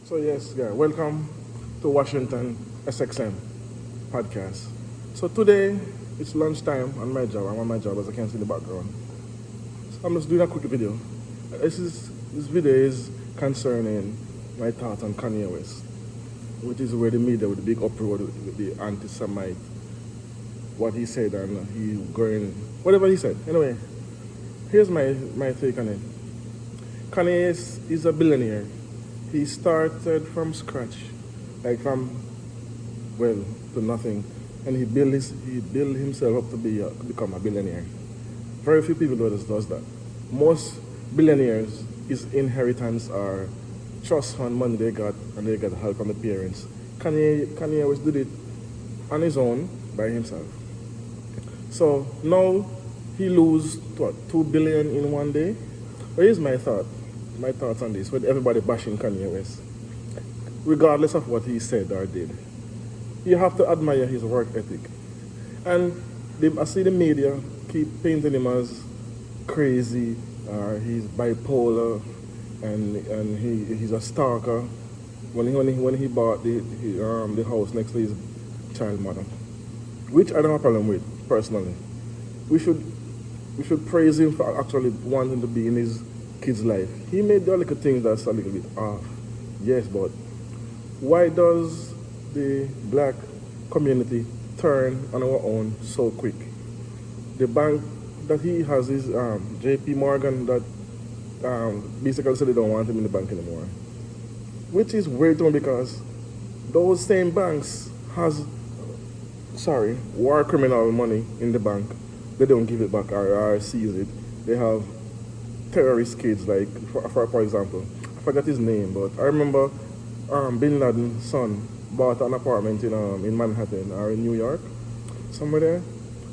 So yes, yeah, welcome to Washington SXM podcast. So today it's lunchtime on my job. I'm on my job as I can see in the background. So I'm just doing a quick video. This video is concerning my thoughts on Kanye West, which is where the media with the big uproar with the anti-Semite, what he said and he going whatever he said. Anyway, here's my take on it. Kanye is a billionaire. He started from scratch, like from well to nothing, and he built himself up to become a billionaire. Very few people does that. Most billionaires, his inheritance are trust fund money they got, and they got help from the parents. Kanye always did it on his own by himself. So now he lose what 2 billion in one day. But here's my thoughts on this. With everybody bashing Kanye West, regardless of what he said or did, you have to admire his work ethic. And I see the media keep painting him as crazy, or he's bipolar, and he's a stalker. When he bought the house next to his child mother, which I don't have a problem with personally. We should we should praise him for actually wanting to be in his kid's life. He made the little things that's a little bit off, yes, but why does the black community turn on our own so quick? The bank that he has is J.P. Morgan that basically said they don't want him in the bank anymore, which is weird to me because those same banks has war criminal money in the bank. They don't give it back or seize it. They have terrorist kids, like for example, I forgot his name, but I remember Bin Laden's son bought an apartment in Manhattan or in New York, somewhere there.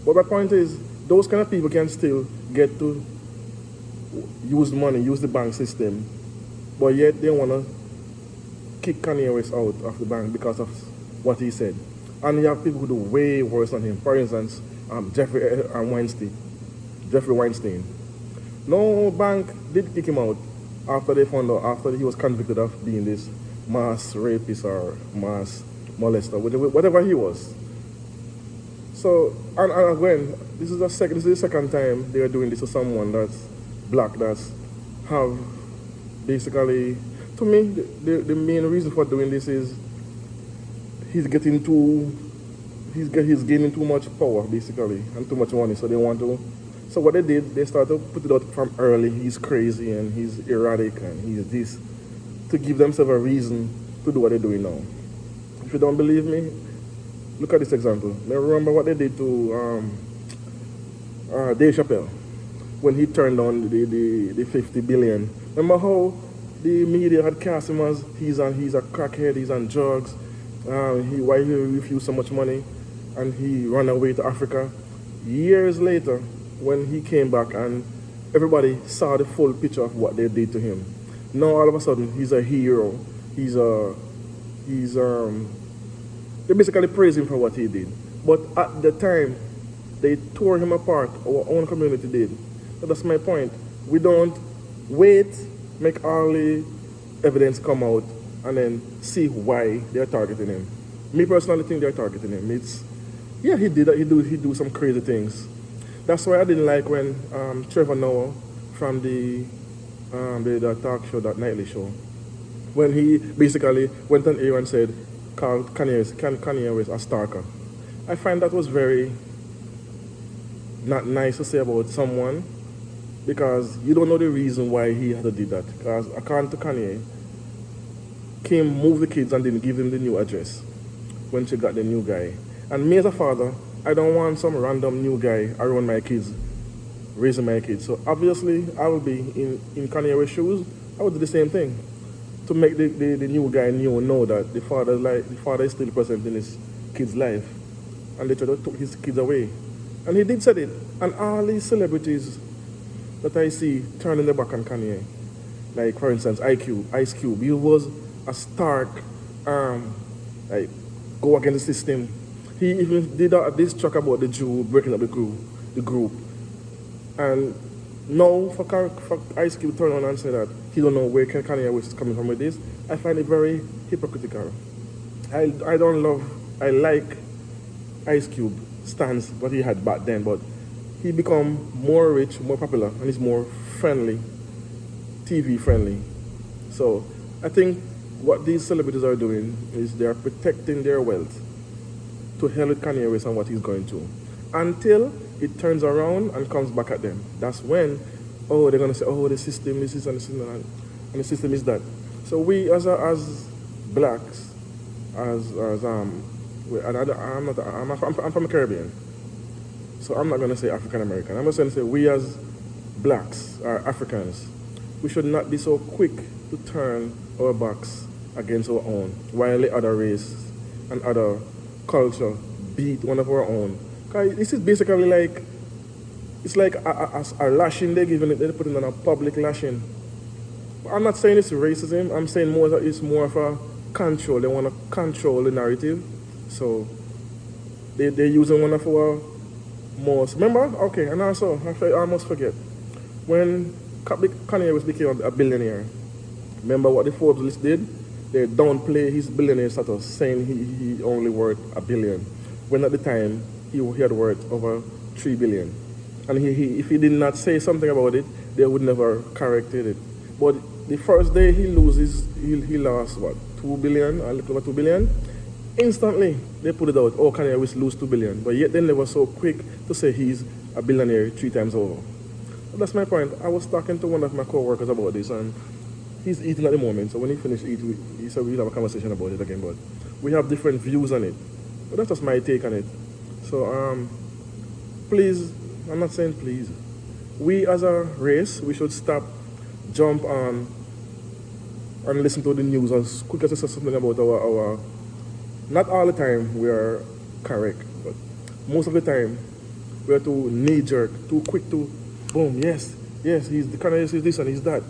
But my point is, those kind of people can still get to use money, use the bank system, but yet they want to kick Kanye West out of the bank because of what he said. And you have people who do way worse than him. For instance, Jeffrey Weinstein. No bank did kick him out after they found out, after he was convicted of being this mass rapist or mass molester, whatever he was. So, and again, this is the second time they are doing this to someone that's black, that's have basically, to me, the main reason for doing this is he's gaining too much power, basically, and too much money, so they want to. So what they did, they started to put it out from early, he's crazy and he's erratic and he's this, to give themselves a reason to do what they're doing now. If you don't believe me, look at this example. Now remember what they did to Dave Chappelle when he turned on the 50 billion. Remember how the media had cast him as he's a crackhead, he's on drugs, why he refused so much money, and he ran away to Africa. Years later, when he came back and everybody saw the full picture of what they did to him, now all of a sudden he's a hero. They basically praise him for what he did. But at the time, they tore him apart. Our own community did. So that's my point. We don't wait, make all the evidence come out, and then see why they're targeting him. Me personally think they're targeting him. He did that. He do some crazy things. That's why I didn't like when Trevor Noah from the talk show, that nightly show, when he basically went on air and called Kanye West a stalker. I find that was very not nice to say about someone, because you don't know the reason why he had to do that. Because according to Kanye, Kim moved the kids and didn't give them the new address when she got the new guy. And me as a father, I don't want some random new guy around my kids, raising my kids. So obviously, I will be in Kanye West's shoes. I would do the same thing to make the new guy know that the father is still present in his kid's life, and they try to take his kids away. And he did say it. And all these celebrities that I see turning their back on Kanye, like for instance Ice Cube, he was a stark like go against the system. He even did this track about the Jew breaking up the group, and Now, for Ice Cube turn on and say that he don't know where Kanye West is coming from with this, I find it very hypocritical. I don't love, I like Ice Cube stance what he had back then, but he become more rich, more popular, and he's more friendly, TV friendly. So I think what these celebrities are doing is they are protecting their wealth to hell with Kanye West and what he's going through. Until it turns around and comes back at them. That's when, oh, they're gonna say, oh, the system is this and the system and the system is that. So we as blacks, I'm from the Caribbean, so I'm not gonna say African American. I'm just gonna say we as blacks or Africans, we should not be so quick to turn our backs against our own, while the other race and other culture beat one of our own. Cause this is basically like, it's like a lashing they're giving it, they're putting on a public lashing. I'm not saying it's racism, I'm saying it's more of a control. They want to control the narrative. So they're using one of our most, remember? Okay, and also, I almost forget. When Kanye West became a billionaire, remember what the Forbes list did? They downplay his billionaire status, saying he only worth $1 billion, when at the time he had worth over $3 billion. And if he did not say something about it, they would never corrected it. But the first day he lost what, 2 billion, a little over 2 billion. Instantly they put it out, oh, Kanye West lose 2 billion. But yet then they were so quick to say he's a billionaire 3 times over. But that's my point. I was talking to one of my co-workers about this, and he's eating at the moment. So when he finished eating, he said we'll have a conversation about it again. But we have different views on it. But that's just my take on it. So please, I'm not saying please, we as a race, we should stop, jump on and listen to the news as quick as they say something about our, not all the time we are correct, but most of the time we are too knee-jerk, too quick to, boom, yes, he's the kind of he's this and he's that.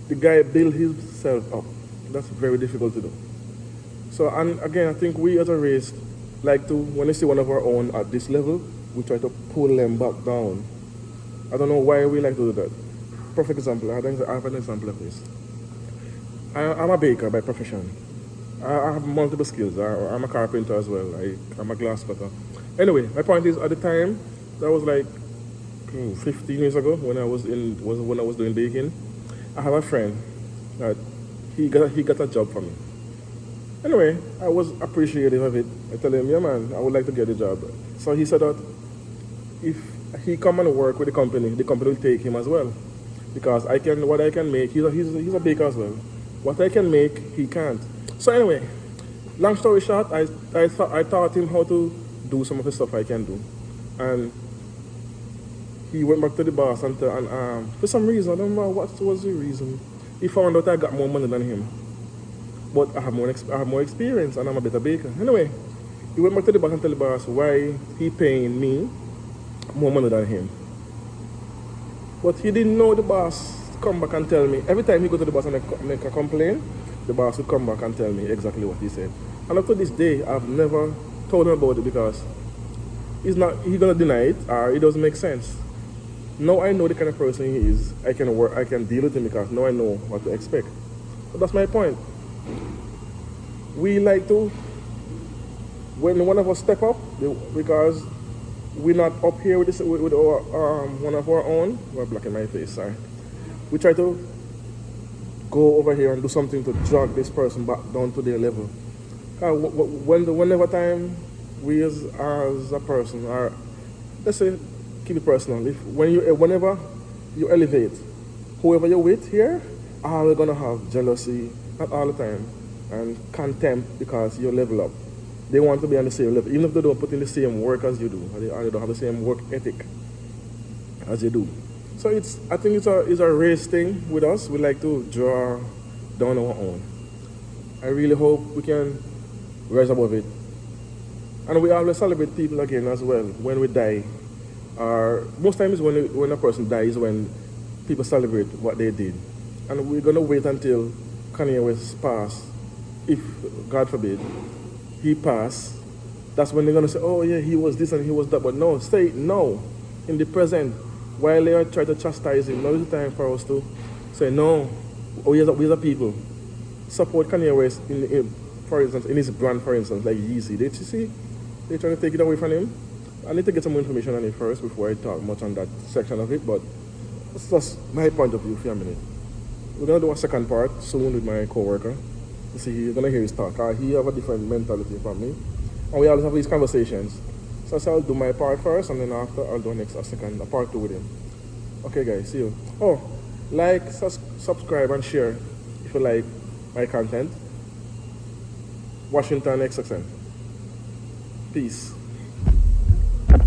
The guy built himself up. That's very difficult to do. So, and again, I think we as a race like to, when they see one of our own at this level, we try to pull them back down. I don't know why we like to do that. Perfect example, I have an example of this. I'm a baker by profession. I have multiple skills. I'm a carpenter as well. I'm a glass cutter. Anyway, my point is, at the time, that was like 15 years ago when I was doing baking. I have a friend that he got a job for me. Anyway, I was appreciative of it. I tell him, yeah man, I would like to get a job. So he said that if he come and work with the company will take him as well. Because what I can make, he's a baker as well. What I can make, he can't. So anyway, long story short, I taught him how to do some of the stuff I can do. And he went back to the boss and for some reason, I don't know what was the reason, he found out I got more money than him. But I have more experience and I'm a better baker. Anyway, he went back to the boss and tell the boss why he paying me more money than him. But he didn't know the boss come back and tell me. Every time he go to the boss and make a complaint, the boss would come back and tell me exactly what he said. And up to this day, I've never told him about it because he's gonna deny it or it doesn't make sense. Now I know the kind of person he is. I can deal with him because now I know what to expect. But that's my point. We like to, when one of us step up, because we're not up here with our one of our own. We're black in my face, sorry. We try to go over here and do something to drag this person back down to their level. Whenever time we as a person are, let's say, keep it personal. Whenever you elevate, whoever you're with here, are gonna have jealousy, not all the time, and contempt because you level up. They want to be on the same level, even if they don't put in the same work as you do, or they don't have the same work ethic as you do. So I think it's a race thing with us. We like to draw down our own. I really hope we can rise above it. And we always celebrate people again as well when we die. Most times when a person dies, when people celebrate what they did. And we're gonna wait until Kanye West pass. If God forbid he pass, that's when they're gonna say, oh yeah, he was this and he was that. But no, say no in the present. while they are trying to chastise him, now is the time for us to say, no, we as a people, support Kanye West, for instance, in his brand, for instance, like Yeezy. Did you see? They're trying to take it away from him. I need to get some more information on it first before I talk much on that section of it, but that's just my point of view for a minute. We're going to do a second part soon with my co-worker. You see, you're going to hear his talk. He have a different mentality from me. And we always have these conversations. So I'll do my part first, and then after I'll do a part 2 with him. Okay, guys, see you. Oh, like, subscribe, and share if you like my content. Washington XXM. Peace.